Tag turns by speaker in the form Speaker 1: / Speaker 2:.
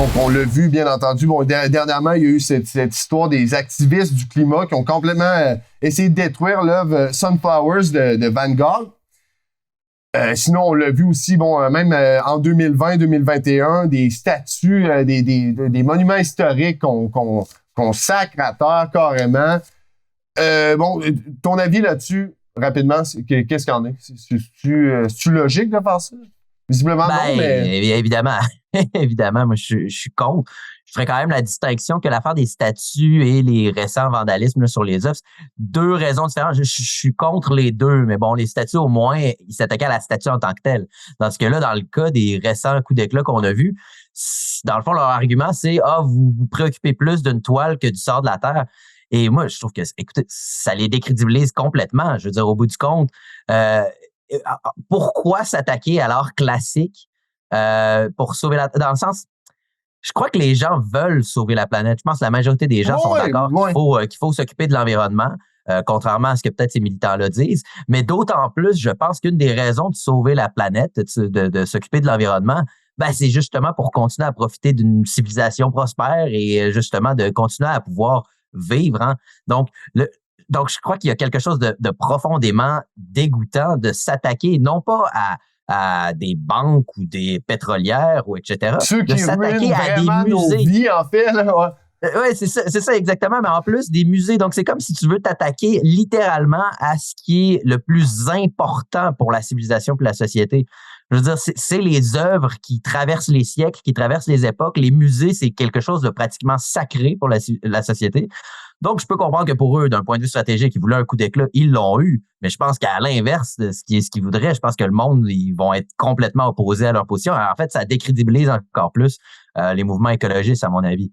Speaker 1: Donc, on l'a vu, bien entendu. Bon, dernièrement, il y a eu cette histoire des activistes du climat qui ont complètement essayé de détruire l'œuvre Sunflowers de Van Gogh. Sinon, on l'a vu aussi, même en 2020-2021, des statues, des monuments historiques qu'on sacre à terre carrément. Ton avis là-dessus, rapidement, qu'est-ce qu'il y en est? C'est-tu logique de faire ça? Visiblement non, mais...
Speaker 2: Évidemment. Évidemment, moi, je suis contre. Je ferais quand même la distinction que l'affaire des statues et les récents vandalismes là, sur les œuvres, deux raisons différentes. Je suis contre les deux, mais bon, les statues, au moins, ils s'attaquaient à la statue en tant que telle. Dans ce cas-là, dans le cas des récents coups d'éclat qu'on a vus, dans le fond, leur argument, c'est « Ah, vous vous préoccupez plus d'une toile que du sort de la Terre ». Et moi, je trouve que, écoutez, ça les décrédibilise complètement. Je veux dire, au bout du compte, pourquoi s'attaquer à l'art classique pour sauver la... Dans le sens, je crois que les gens veulent sauver la planète. Je pense que la majorité des gens sont d'accord qu'il faut s'occuper de l'environnement, contrairement à ce que peut-être ces militants-là disent. Mais d'autant plus, je pense qu'une des raisons de sauver la planète, de s'occuper de l'environnement, c'est justement pour continuer à profiter d'une civilisation prospère et justement de continuer à pouvoir vivre. Hein. Donc, je crois qu'il y a quelque chose de profondément dégoûtant de s'attaquer, non pas à des banques ou des pétrolières ou etc.
Speaker 1: Ceux
Speaker 2: de
Speaker 1: qui
Speaker 2: s'attaquer à des
Speaker 1: nos
Speaker 2: musées.
Speaker 1: Vies, en fait, là, ouais.
Speaker 2: Oui, c'est ça exactement, mais en plus des musées. Donc, c'est comme si tu veux t'attaquer littéralement à ce qui est le plus important pour la civilisation et la société. Je veux dire, c'est les œuvres qui traversent les siècles, qui traversent les époques. Les musées, c'est quelque chose de pratiquement sacré pour la société. Donc, je peux comprendre que pour eux, d'un point de vue stratégique, ils voulaient un coup d'éclat, ils l'ont eu. Mais je pense qu'à l'inverse de ce qu'ils voudraient, je pense que le monde, ils vont être complètement opposés à leur position. Alors, en fait, ça décrédibilise encore plus les mouvements écologistes, à mon avis.